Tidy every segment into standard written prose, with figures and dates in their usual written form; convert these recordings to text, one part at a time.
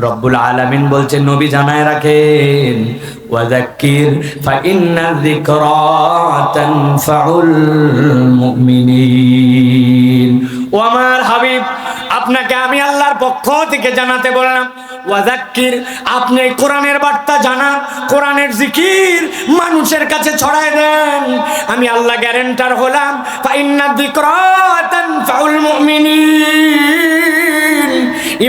রব্বুল আলামিন বলছেন নবী জানায় রাখেন, ওয়াযাক্কির ফাইন্না যিকরা তানফাউল মুমিনিন। ও আমার হাবিব, আপনাকে আমি আল্লাহর পক্ষ থেকে জানাতে বললাম, ওয়াযাক্কির, আপনি কোরআনের বার্তা জানান, কোরআনের জিকির মানুষের কাছে ছড়ায় দেন। আমি আল্লাহ গ্যারান্টার হলাম, ফাইন্না যিকরা তানফাউল মুমিনিন।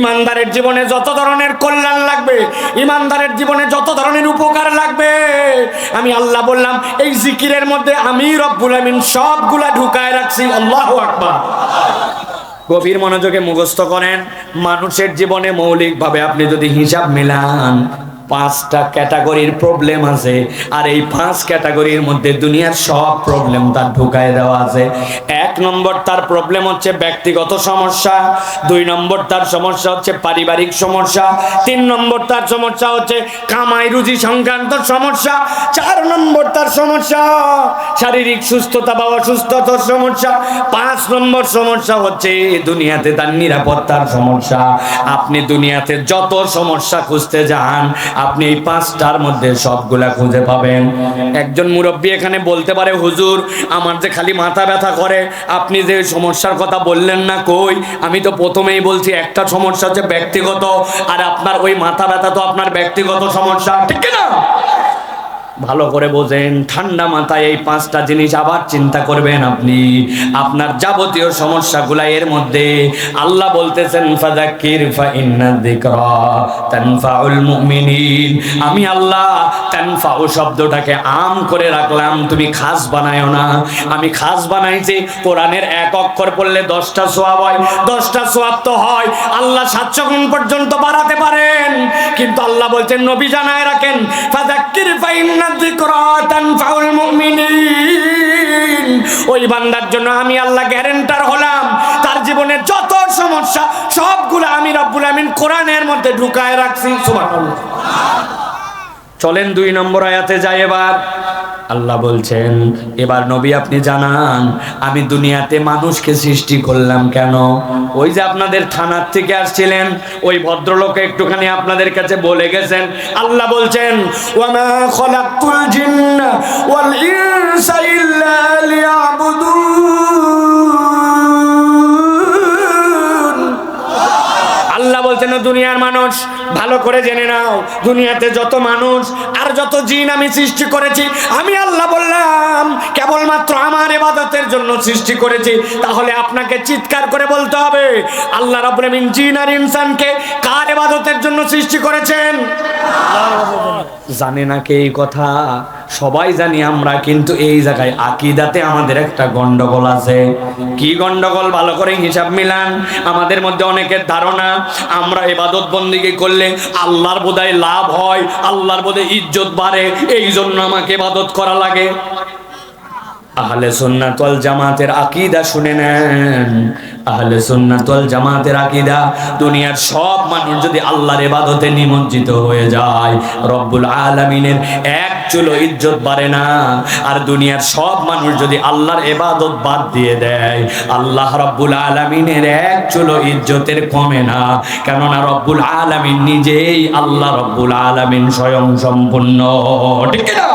ইমানদারের জীবনে যত ধরনের কল্যাণ লাগবে, ইমানদারের জীবনে যত ধরনের উপকার লাগবে, আমি আল্লাহ বললাম এই জিকিরের মধ্যে আমি রব্বুল আমিন সবগুলা ঢুকায় রাখছি। আল্লাহু আকবার। গভীর মনোযোগে মুখস্থ করেন। মানুষের জীবনে মৌলিকভাবে আপনি যদি হিসাব মিলান, 5টা ক্যাটাগরির প্রবলেম আছে, আর এই 5 ক্যাটাগরির মধ্যে দুনিয়ার সব প্রবলেম তার ঢুকায় দেওয়া আছে। 1 নম্বর তার প্রবলেম হচ্ছে ব্যক্তিগত সমস্যা, 2 নম্বর তার সমস্যা হচ্ছে পারিবারিক সমস্যা, 3 নম্বর তার সমস্যা হচ্ছে কামাই রুজি সংক্রান্ত সমস্যা, 4 নম্বর তার সমস্যা শারীরিক সুস্থতা বা অসুস্থতার সমস্যা, 5 নম্বর সমস্যা হচ্ছে দুনিয়াতে তার নিরাপত্তার সমস্যা। আপনি দুনিয়াতে যত সমস্যা খুঁজতে যান, আপনি এই 5টার মধ্যে সবগুলা খুঁজে পাবেন। একজন মুরব্বী এখানে বলতে পারে, হুজুর আমার যে খালি মাথা ব্যথা করে, আপনি যে সমস্যার কথা বললেন না, কই? আমি তো প্রথমেই বলছি একটা সমস্যা হচ্ছে ব্যক্তিগত, আর আপনার ওই মাথা ব্যথা তো আপনার ব্যক্তিগত সমস্যা, ঠিক না? ভালো করে বোঝেন, ঠান্ডা মাথায় এই 5টা জিনিস আবার চিন্তা করবেন আপনি। আপনার যাবতীয় সমস্যাগুলা এর মধ্যে। আল্লাহ বলতেছেন, ফাযাক্কির ফাইন্না যিকরা তানফাউল মুমিনিন। আমি আল্লাহ তানফাউ শব্দটাকে আম করে রাখলাম, তুমি খাস বানায়ো না। আমি খাস বানাইছি, কোরআনের 1 অক্ষর পড়লে 10টা সওয়াব হয়, 10টা সওয়াব তো হয়, আল্লাহ 700 গুণ পর্যন্ত বাড়াতে পারেন। কিন্তু আল্লাহ বলছেন নবী জানায় রাখেন, ফাযাক্কির ফাইন্না যিকরা তানফাউল মুমিনিন। ওই বান্দার জন্য আমি আল্লাহ গ্যারান্টার হলাম, তার জীবনে যত সমস্যা সবগুলো আমি রব্বুল আমিন কোরআনের মধ্যে ঢুকায় রাখছি। সুবহানাল্লাহ। চলেন 2 নম্বর আয়াতে যাই। এবার আল্লাহ বলছেন, এবার নবী আপনি জানান আমি দুনিয়াতে মানুষকে সৃষ্টি করলাম কেন? ওই যে আপনাদের থানার থেকে আসছিলেন, ওই ভদ্রলোক একটুখানি আপনাদের কাছে বলে গেছেন। আল্লাহ বলছেন, ওয়ামা খালাকতুল জিন্না ওয়াল ইনসা ইল্লা লিয়াবুদুন। আল্লাহ বলছেন, দুনিয়ার মানুষ ভালো করে জেনে নাও, দুনিয়াতে যত মানুষ আর যত জিন আমি সৃষ্টি করেছি, আমি আল্লাহ বললাম কেবলমাত্র আমার ইবাদতের জন্য সৃষ্টি করেছি। তাহলে আপনাকে চিৎকার করে বলতে হবে, আল্লাহ রাব্বুল আমিন জিন আর ইনসানকে কার ইবাদতের জন্য সৃষ্টি করেছেন? জানে না কে এই কথা? সবাই জানি আমরা, কিন্তু এই জায়গায় আকীদাতে আমাদের একটা গন্ডগোল আছে। কি গন্ডগোল? ভালো করে হিসাব মিলান। আমাদের মধ্যে অনেকের ধারণা আমরা ইবাদত বন্দেগী করলে আল্লাহর বোধহয় লাভ হয়, আল্লাহর বোধহয় ইজ্জত বাড়ে, এই জন্য আমাকে ইবাদত করা লাগে। আহলে সুন্নাত ওয়াল জামাতের আকীদা শুনে নেন। আহলে সুন্নাত ওয়াল জামাতের আকীদা, দুনিয়ার সব মানুষ যদি আল্লাহর ইবাদতে নিমজ্জিত হয়ে যায়, রব্বুল আলামিনের এক চুলো ইজ্জত বাড়ে না। আর দুনিয়ার সব মানুষ যদি আল্লাহর ইবাদত বাদ দিয়ে দেয়, আল্লাহ রব্বুল আলামিনের এক চুলো ইজ্জতের কমে না। কেননা রব্বুল আলামিন নিজেই আল্লাহ রব্বুল আলামিন স্বয়ং সম্পূর্ণ, ঠিক না?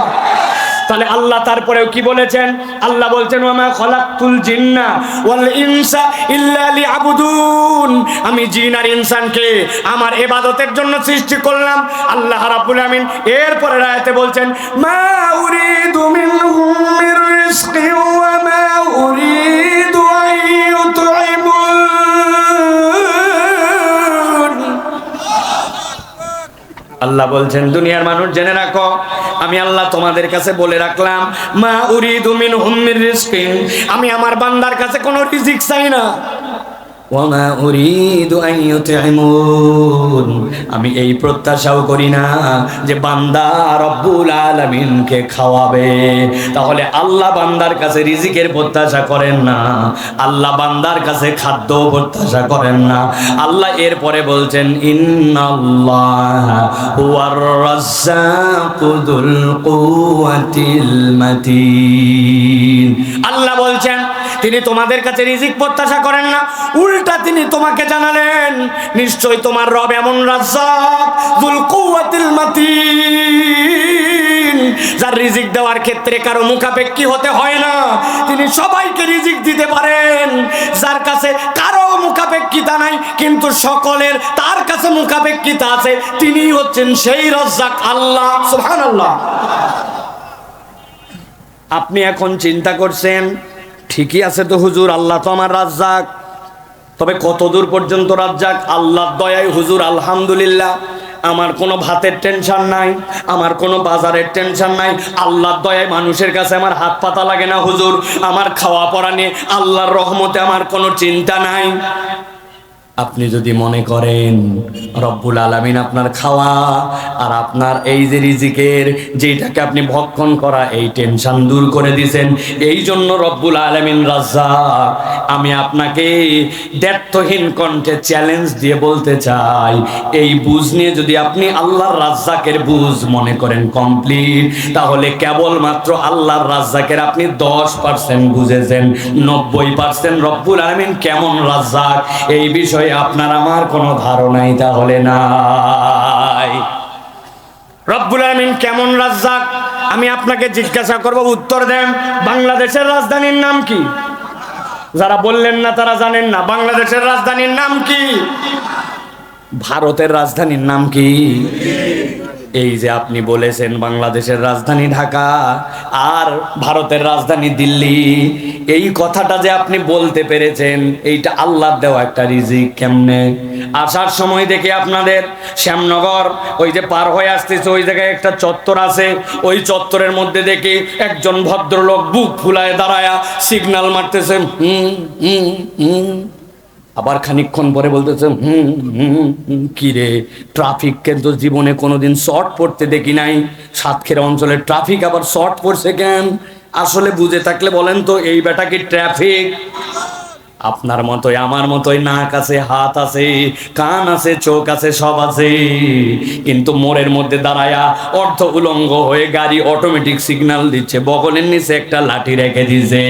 তাহলে আল্লাহ তারপরেও কি বলেছেন? আল্লাহ বলছেন, ওয়ামা খালাকতুল জিন্না ওয়াল ইনসা ইল্লা লিয়াবুদুন। আমি জিন আর ইনসানকে আমার ইবাদতের জন্য সৃষ্টি করলাম। আল্লাহ রাব্বুল আমিন এরপরের আয়াতে বলছেন, মা উরিদু মিনহুম মির রিজকি ওয়া মা উরিদু আন ইউতঈমুন। আল্লাহ বলছেন, দুনিয়ার মানুষ জেনে রাখো, আমি আল্লাহ তোমাদের কাছে বলে রাখলাম, মা উরিদু মিনহুম মির রিজকিন, আমি আমার বান্দার কাছে কোনো রিজিক চাই না। ওয়া মা উরিদু আন ইউতঈমুন, আমি এই প্রত্যাশাও করি না যে বান্দা রব্বুল আলামিনকে খাওয়াবে। তাহলে আল্লাহ বান্দার কাছে রিজিকের প্রত্যাশা করেন না, আল্লাহ বান্দার কাছে খাদ্য প্রত্যাশা করেন না। আল্লাহ এরপরে বলছেন, ইন্নাল্লাহা হুয়ার রাজ্জাকু যুল কুওয়াতিল মাতিন। আল্লাহ বলছেন তিনি তোমাদের কাছে রিজিক প্রত্যাশা করেন না, উল্টা তিনি তোমাকে জানালেন নিশ্চয় তোমার রব এমন রাজ্জাক যুল কুওয়াতিল মাতিন, যার রিজিক দেওয়ার ক্ষেত্রে কারো মুখাপেক্ষী হতে হয় না, তিনি সবাইকে রিজিক দিতে পারেন, যার কাছে কারো মুখাপেক্ষিতা নাই কিন্তু সকলের তার কাছে মুখাপেক্ষিতা আছে, তিনি হচ্ছেন সেই রাজ্জাক আল্লাহ। সুবহানাল্লাহ। আপনি এখন চিন্তা করছেন ঠিকই আছে তো হুজুর, আল্লাহ তো আমার রাজ্জাক, তবে কত দূর পর্যন্ত রাজ্জাক? আল্লাহর দয়ায় হুজুর আলহামদুলিল্লাহ আমার কোনো ভাতের টেনশন নাই, আমার কোনো বাজারের টেনশন নাই, আল্লাহর দয়ায় মানুষের কাছে আমার হাত পাতা লাগে না হুজুর, আমার খাওয়া পড়া নিয়ে আল্লাহর রহমতে আমার কোনো চিন্তা নাই। আপনি যদি মনে করেন রব্বুল আলামিন আপনার খাওয়া আর আপনার এই যে রিজিকের যেটাকে আপনি ভক্ষণ করা এই টেনশন দূর করে দিয়েছেন, এই জন্য রব্বুল আলামিন রাজ্জাক, আমি আপনাকে দ্ব্যর্থহীন কণ্ঠে চ্যালেঞ্জ দিয়ে বলতে চাই, এই বুঝ নিয়ে যদি আপনি আল্লাহর রাজ্জাকের বুঝ মনে করেন কমপ্লিট, তাহলে কেবলমাত্র আল্লাহর রাজ্জাকের আপনি 10% বুঝেছেন, 90% রব্বুল আলামিন কেমন রাজ্জাক এই বিষয়ে আপনার আমার কোনো ধারণাই তাহলে নাই। রব্বুল আলামিন কেমন রাজ্জাক আমি আপনাকে জিজ্ঞাসা করব, উত্তর দেন। বাংলাদেশের রাজধানীর নাম কি? যারা বললেন না তারা জানেন না। বাংলাদেশের রাজধানীর নাম কি? ভারতের রাজধানীর নাম কি? এই যে আপনি বলেছেন বাংলাদেশের রাজধানী ঢাকা আর ভারতের রাজধানী দিল্লি, এই কথাটা যে আপনি বলতে পেরেছেন এইটা আল্লাহর দেওয়া একটা রিজিক। কেমনে? আসার সময় দেখি আপনাদের শ্যামনগর ওই যে পার হয়ে আসতেছে, ওই জায়গায় একটা চত্বর আছে, ওই চত্বরের মধ্যে দেখি একজন ভদ্রলোক বুক ফুলায় দাঁড়ায়া সিগন্যাল মারতেছে, আবার খানিকক্ষণ পরে বলতেছে কি রে, ট্রাফিক কিন্তু জীবনে কোনোদিন শর্ট পড়তে দেখি নাই, সাতক্ষীরা অঞ্চলের ট্রাফিক আবার শর্ট পড়ছে কেন? আসলে বুঝে থাকলে বলেন তো এই বেটা কি ট্রাফিক? আপনার মতোই আমার মতোই নাক আছে, হাত আছে, কান আছে, চোখ আছে, সব আছে, কিন্তু মোড়ের মধ্যে দাঁড়ায়া অর্ধ উলঙ্গ হয়ে গাড়ি অটোমেটিক সিগন্যাল দিচ্ছে, বগলের নিচে একটা লাঠি রেখে দিছে।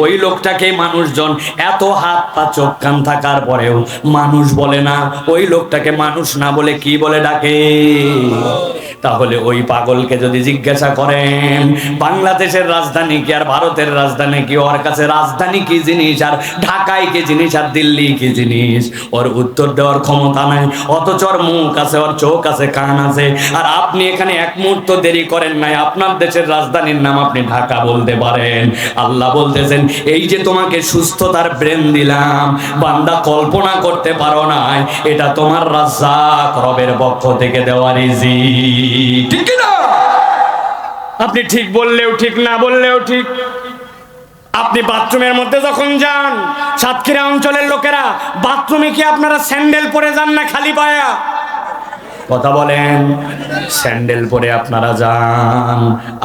ওই লোকটাকে মানুষজন এত হাত পা চোখ কান থাকার পরেও মানুষ বলে না, ওই লোকটাকে মানুষ না বলে কি বলে ডাকে? তাহলে ওই পাগলকে যদি জিজ্ঞাসা করেন বাংলাদেশের রাজধানী কি আর ভারতের রাজধানী কি, ওর কাছে রাজধানী কি জিনিস আর ঢাকায় কি জিনিস আর দিল্লি কি জিনিস, ওর উত্তর দেওয়ার ক্ষমতা নাই। অথচ ওর মুখ আছে, ওর চোখ আছে, কান আছে, আর আপনি এখানে এক মুহূর্ত দেরি করেন নাই, আপনার দেশের রাজধানীর নাম আপনি ঢাকা বলতে পারেন। আল্লাহ বলতেছেন এই যে তোমাকে সুস্থতার ব্রেন দিলাম, বান্দা কল্পনা করতে পারো নাই, এটা তোমার রাজ্জাক রবের পক্ষ থেকে দেওয়া রিজিক। ঠিক না? আপনি ঠিক বললেও ঠিক, না বললেও ঠিক। আপনি বাথরুমের মধ্যে যখন যান, সাতক্ষীরা অঞ্চলের লোকেরা বাথরুমে কি আপনারা স্যান্ডেল পরে যান না খালি পায়া? কথা বলেন। স্যান্ডেল পরে আপনারা যান।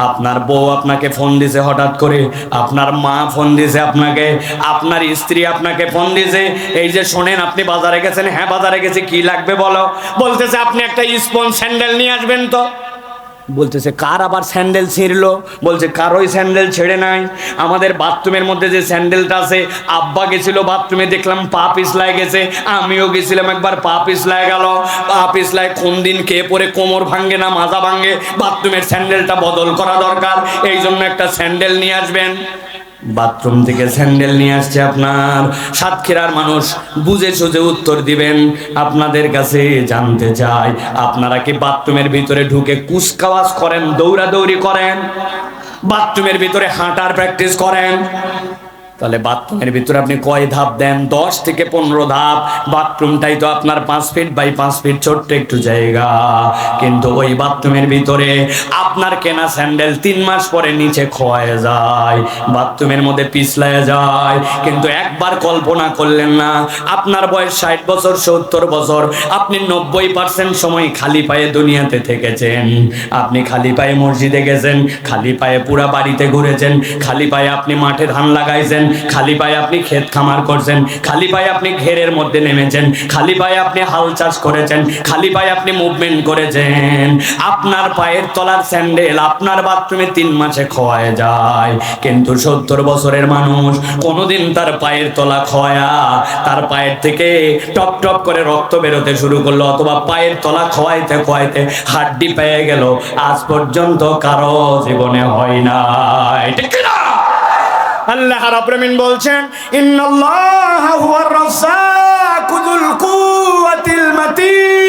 আপনার বউ আপনাকে ফোন দিছে হঠাৎ করে, আপনার মা ফোন দিছে আপনাকে, আপনার স্ত্রী আপনাকে ফোন দিছে, এই যে শোনেন আপনি বাজারে গেছেন, হ্যাঁ বাজারে গেছি, কি লাগবে বলো, বলতেছে আপনি একটা স্পঞ্জ স্যান্ডেল নিয়ে আসবেন তো। বলতেছে কার আবার স্যান্ডেল ছিঁড়লো? বলছে কারোই স্যান্ডেল ছেড়ে নাই, আমাদের বাথরুমের মধ্যে যে স্যান্ডেলটা আছে, আব্বা গেছিল বাথরুমে, দেখলাম পা পিছলায় গেছে, আমিও গেছিলাম একবার, পা পিছলায় গেল, পা পিছলায় কোন দিন কে পরে কোমর ভাঙ্গে না মাজা ভাঙ্গে, বাথরুমের স্যান্ডেলটা বদল করা দরকার, এই জন্য একটা স্যান্ডেল নিয়ে আসবেন। বাথরুম থেকে স্যান্ডেল নিয়ে আসছে আপনার সাতক্ষীরার মানুষ, বুঝে সুঝে উত্তর দিবেন। আপনাদের কাছে জানতে চাই, আপনারা কি বাথরুমের ভিতরে ঢুকে কুচকাওয়াজ করেন, দৌড়াদৌড়ি করেন, বাথরুমের ভিতরে হাঁটার প্র্যাকটিস করেন? তাহলে বাথরুমের ভিতরে আপনি কয় ধাপ দেন? 10 থেকে 15 ধাপ। বাথরুমটাই তো আপনার 5 ফিট বাই 5 ফিট ছোট্ট একটু জায়গা, কিন্তু ওই বাথরুমের ভিতরে আপনার কেনা স্যান্ডেল 3 মাস পরে নিচে ক্ষয়ে যায়, বাথরুমের মধ্যে পিছলায় যায়। কিন্তু একবার কল্পনা করলেন না, আপনার বয়স 60 বছর 70 বছর, আপনি 90% সময় খালি পায়ে দুনিয়াতে থেকেছেন। আপনি খালি পায়ে মসজিদে গেছেন, খালি পায়ে পুরা বাড়িতে ঘুরেছেন, খালি পায়ে আপনি মাঠে ধান লাগাইছেন, খালি পায়ে আপনি ক্ষেত খামার করছেন, খালি পায়ে আপনি ঘেরের মধ্যে নেমেছেন, খালি পায়ে আপনি হাল চাষ করেছেন, খালি পায়ে আপনি মুভমেন্ট করেছেন। আপনার পায়ের তলার স্যান্ডেল আপনার বাথরুমে 3 মাসে ক্ষয় যায়, কিন্তু 70 বছরের মানুষ কোনোদিন তার পায়ের তলা ক্ষয়া, তার পায়ের থেকে টপ টপ করে রক্ত বেরোতে শুরু করলো, অথবা পায়ের তলা খোয়াইতে খোয়াইতে হাড্ডি পেয়ে গেল, আজ পর্যন্ত কারো জীবনে হয় না। ঠিক না? আল্লাহ রাব্বুল আমিন বলছেন, ইন্নাল্লাহা হুয়ার রাজ্জাকু যুল কুওয়াতিল মাতিন।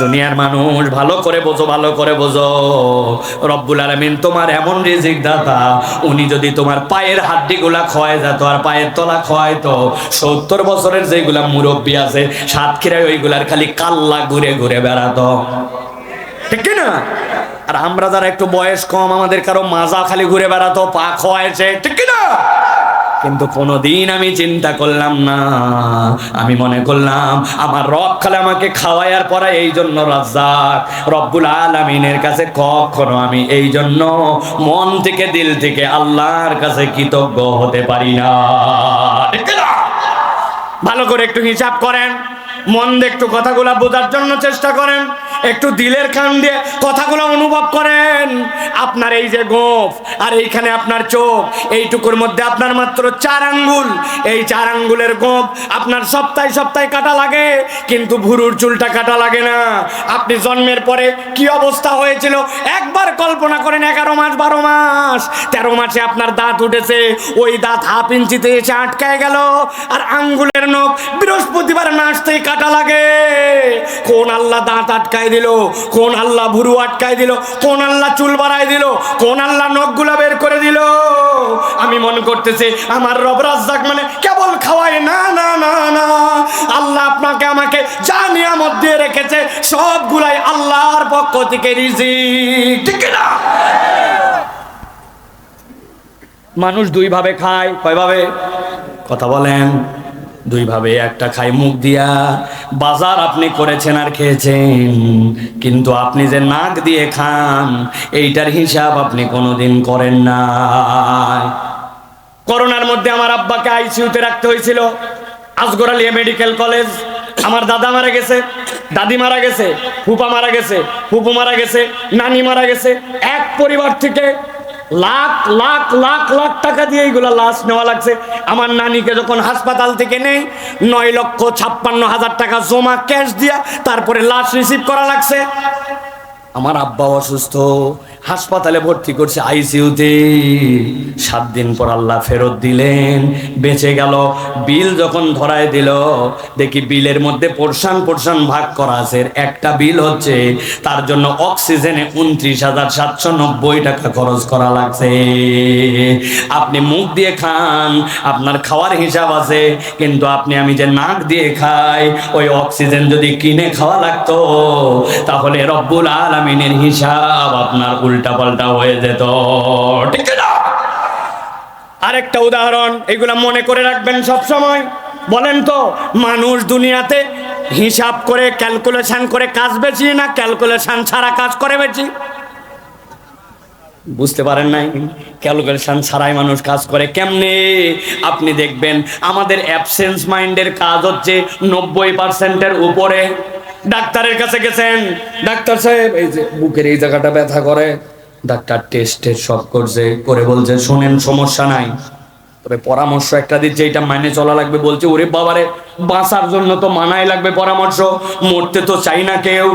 দুনিয়ার মানুষ ভালো করে বোঝো, ভালো করে বোঝো, রব্বুল আলামিন তোমার এমন রিজিক দাতা, উনি যদি তোমার পায়ের হাড্ডিগুলা ক্ষয় যেত আর পায়ের তলা ক্ষয়তো, 70 বছরের যেগুলা মুরব্বী আছে সাতক্ষীরায় ওইগুলার খালি কাল্লা ঘুরে ঘুরে বেড়াতো। ঠিক না? আর আমরা যারা একটু বয়স কম, আমাদের কারো মাজা খালি ঘুরে বেড়াতো, পা খোয়াইছে। ঠিক না? কিন্তু কোনোদিন আমি চিন্তা করলাম না, আমি মনে করলাম আমার রব খালে আমাকে খাওয়ায়ার পরে এই জন্য রাজ্জাক রব্বুল আলামিনের কাছে কখনো আমি এই জন্য মন থেকে দিল থেকে আল্লাহর কাছে কৃতজ্ঞ হতে পারি না। ঠিক না? ভালো করে একটু হিসাব করেন, মন দিয়ে একটু কথাগুলা বোঝার জন্য চেষ্টা করেন, একটু দিলের কান দিয়ে কথাগুলো অনুভব করেন। আপনার এই যে গোঁফ আর এইখানে আপনার চোখ, এইটুকুর মধ্যে আপনার মাত্র 4 আঙ্গুল, এই 4 আঙ্গুলের গোঁফ আপনার সপ্তাহে সপ্তাহে কাটা লাগে, কিন্তু ভুরুর চুলটা কাটা লাগে না। আপনি জন্মের পরে কি অবস্থা হয়েছিল একবার কল্পনা করেন। 11 মাস 12 মাস 13 মাসে আপনার দাঁত উঠেছে, ওই দাঁত হাফ ইঞ্চিতে এসে আটকায় গেল, আর আঙ্গুলের নখ বৃহস্পতিবার নাচতেই কাটা লাগে। কোন আল্লাহ দাঁত আটকায় দিল, কোন আল্লাহ ভুরু আটকায় দিল, কোন আল্লাহ চুল বাড়ায় দিল, কোন আল্লাহ নখগুলা বের করে দিল। আমি মনে করতেছি আমার রব রাজ্জাক মানে কেবল খাওয়ায়, না না না না, আল্লাহ আপনাকে আমাকে যা নিয়ামত দিয়ে রেখেছে সবগুলাই আল্লাহর পক্ষ থেকে রিজিক। ঠিক না? মানুষ 2 ভাবে খায়, কয় ভাবে? কথা বলেন। 2 ভাবে। একটা খায় মুখ দিয়া, বাজার আপনি করেছেন আর খেয়েছেন, কিন্তু আপনি যে নাক দিয়ে খান এইটার হিসাব আপনি কোনোদিন করেন না। করোনার মধ্যে আমার আব্বাকে আইসিইউতে রাখতে হয়েছিল, আসগর আলী মেডিকেল কলেজ। আমার দাদা মারা গেছে, দাদি মারা গেছে, ফুপা মারা গেছে, ফুপু মারা গেছে, নানি মারা গেছে। এক পরিবার থেকে লাখ লাখ লাখ লাখ টাকা দিয়ে এইগুলো লাশ নেওয়া লাগছে। আমার নানিকে যখন হাসপাতাল থেকে নেই 9,56,000 টাকা জমা ক্যাশ দিয়া তারপরে লাশ রিসিভ করা লাগছে। আমার আব্বা অসুস্থ, হাসপাতালে ভর্তি করছে আইসিইউতে। 7 দিন পর আল্লাহ ফেরত দিলেন, বেঁচে গেল। বিল যখন ধরায় দিল, দেখি বিলের মধ্যে পোরশন ভাগ করা আছে। একটা বিল হচ্ছে তার জন্য অক্সিজেনে 29,790 টাকা খরচ করা লাগছে। আপনি মুখ দিয়ে খান, আপনার খাওয়ার হিসাব আছে, কিন্তু আপনি আমি যে নাক দিয়ে খাই, ওই অক্সিজেন যদি কিনে খাওয়া লাগতো তাহলে রব্বুল আলামিনের হিসাব আপনার উল্টা পাল্টা হয়ে যেত। ঠিক না? আরেকটা উদাহরণ, এগুলা মনে করে রাখবেন সব সময়। বলেন তো, মানুষ দুনিয়াতে হিসাব করে ক্যালকুলেশন করে কাজ বেশি না ক্যালকুলেশন ছাড়া কাজ করে বেশি? বুঝতে পারেন নাই? ক্যালকুলেশন ছাড়াই মানুষ কাজ করে। কেমনে? আপনি দেখবেন আমাদের অ্যাবসেন্স মাইন্ডের কাজ হচ্ছে 90%-এর উপরে। ডাক্তারের কাছে গেছেন, ডাক্তার সাহেব এই যে বুকের এই জায়গাটা ব্যথা করে। ডাক্তার টেস্ট সব করছে, করে বলছে শোনেন সমস্যা নাই, তবে পরামর্শ একটা দিচ্ছে, এটা মানে চলা লাগবে। বলছে ওরে বাবারে, বাঁচার জন্য তো মানাই লাগবে পরামর্শ, মরতে তো চাই না কেউ।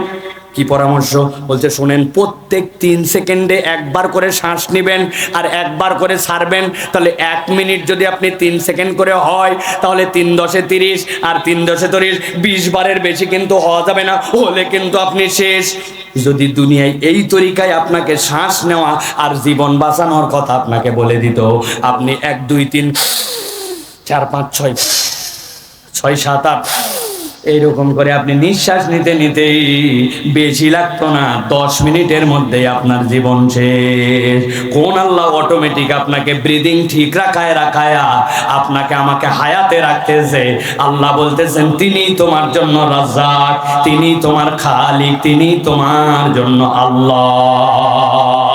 কি পরামর্শ? বলছে শোনেন, প্রত্যেক 3 সেকেন্ডে একবার করে শ্বাস নেবেন আর একবার করে ছাড়বেন। তাহলে 1 মিনিট যদি আপনি 3 সেকেন্ড করে হয়, তাহলে 3 × 30 আর 3 × 30 20 বারের বেশি কিন্তু হওয়া যাবে না, হলে কিন্তু আপনি শেষ। যদি দুনিয়ায় এই তরিকায় আপনাকে শ্বাস নেওয়া আর জীবন বাঁচানোর কথা আপনাকে বলে দিত, আপনি 1 2 3 4 5 6 6 7 8 এইরকম করে আপনি নিঃশ্বাস নিতে নিতেই বেশি লাগতো না, 10 মিনিটের মধ্যে আপনার জীবন শেষ। কোন আল্লাহ অটোমেটিক আপনাকে ব্রিদিং ঠিক রাখায়া আপনাকে আমাকে হায়াতে রাখতেছে। আল্লাহ বলতেছেন তিনি তোমার জন্য রাজ্জাক, তিনি তোমার খালিক, তিনি তোমার জন্য আল্লাহ।